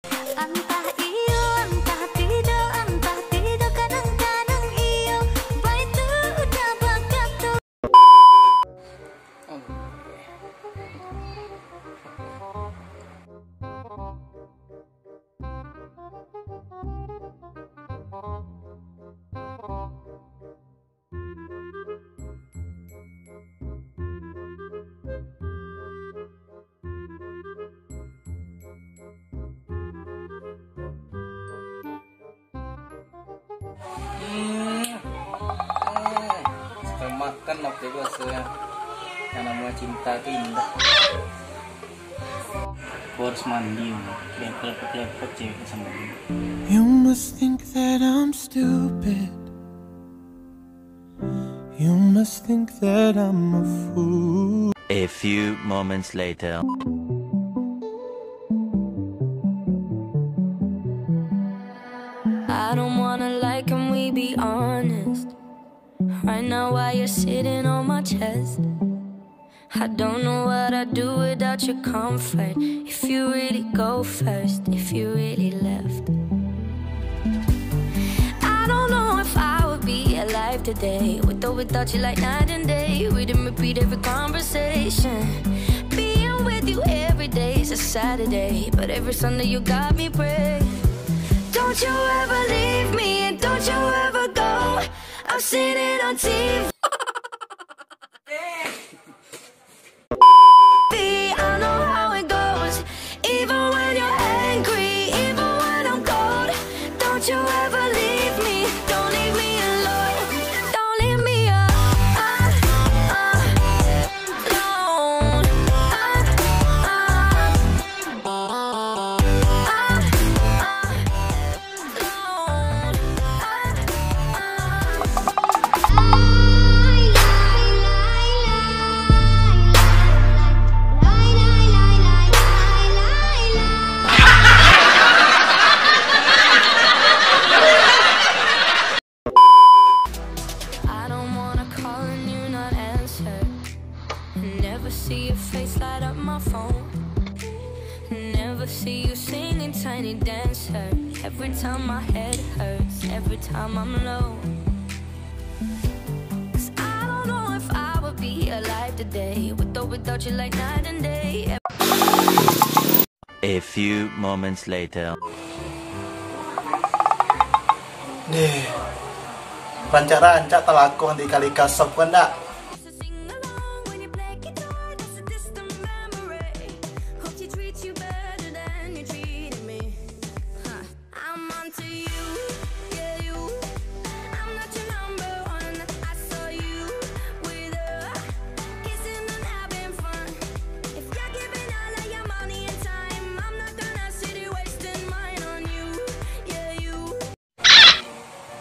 Entah iyo, entah tidak kadang-kadang iyo, baik tu udah bakat tu. Suka makan waktu itu hasilnya. Yang namanya cinta itu indah. Aku harus mandi, lepet-lepet cewek sama dia. You must think that I'm stupid. You must think that I'm a fool. A few moments later. I don't wanna lie, can we be honest? Right now while you're sitting on my chest, I don't know what I'd do without your comfort. If you really go first, if you really left, I don't know if I would be alive today, with or without you like night and day. We didn't repeat every conversation. Being with you every day is a Saturday, but every Sunday you got me praying. Don't you ever leave me, and don't you ever go. I've seen it on TV. I know how it goes. Even when you're angry, even when I'm cold. Don't you ever leave me, don't leave me alone. Don't leave me alone. Never see your face light up my phone. Never see you singing Tiny Dancer. Every time my head hurts, every time I'm low. 'Cause I don't know if I would be alive today, with or without you like night and day. A few moments later. Nih, rancak-rancak talaku nanti kali kasop kan dak?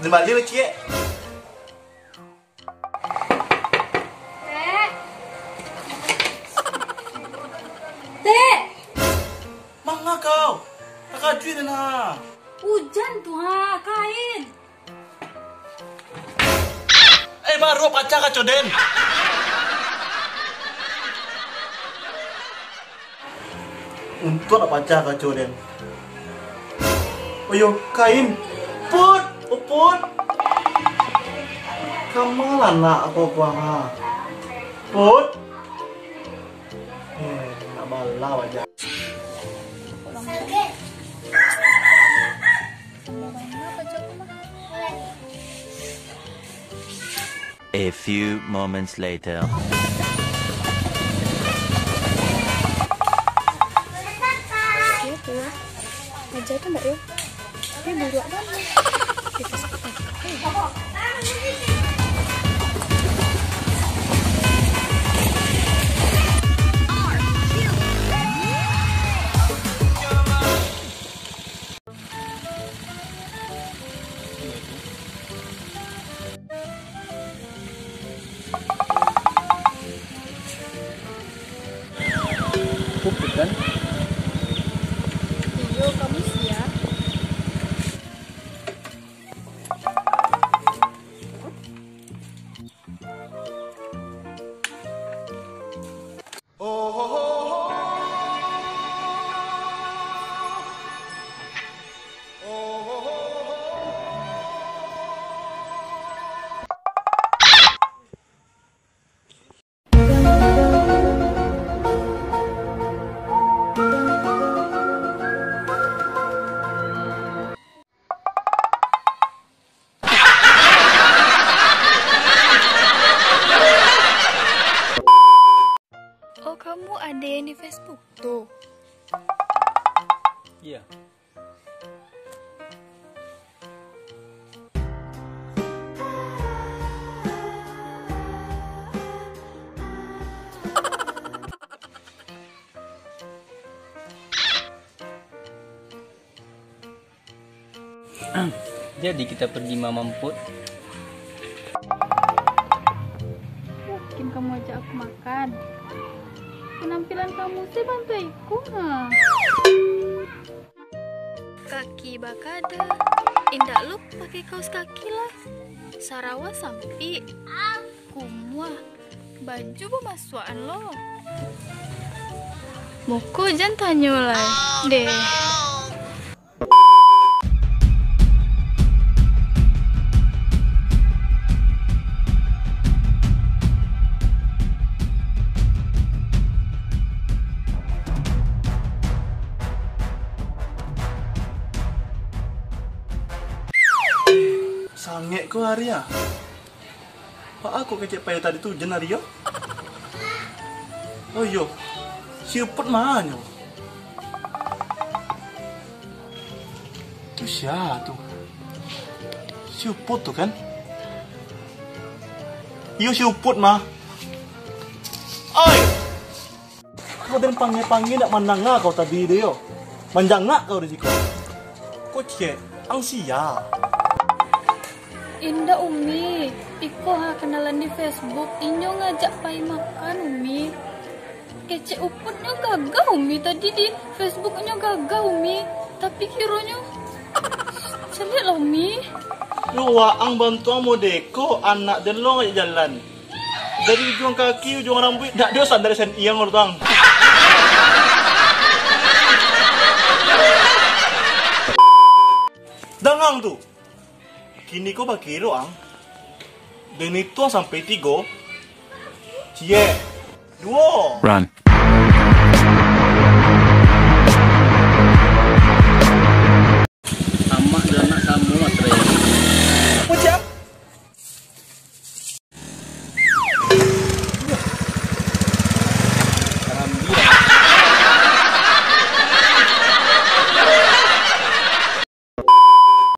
Kembali lagi ya. Dek, Mangga kau, kakak duit na. hujan tuh ha, kain. Baru pacar kacau den. Untuk apa pacar kacau den? Oh yo, kain. Put, uput. Kamalan nak aku ha. Put. Nak bala aja. A few moments later. Gitu ya. Aja kan mbak ya. Ini buru apa nih? Jadi kita pergi Mamamput. Mungkin kamu ajak aku makan. Penampilan kamu sih bantu aku, ha? Kaki bakada. Indah lu pakai kaos kaki lah. Sarawak sampai. Kumua. Baju pemasukan lo. Muku jangan tanya lah. Deh. Sangek ko hari ya. Pak aku kecek payah tadi tu jen hari ya. Oh yo. Siuput mana? Tu siapa tu? Siuput tu kan? Yo siuput mah. Oi. Kau dan panggil nak menangga kau tadi dia yo. Manjangak kau di situ. Kau cek angsia. Indah Umi, Iko kenalan di Facebook. Inyo ngajak pai makan Umi. Kece uputnya gagah Umi tadi di Facebooknya gagah Umi. Tapi kiranya celik lah Umi. Lu waang bantu mo deko anak dan lo ngajak jalan. Dari ujung kaki ujung rambut dak dia sandar sen iyang orang. Dangang tu. Kini kau bagi roang. Dan itu sampai 3. Cie. 2. Run.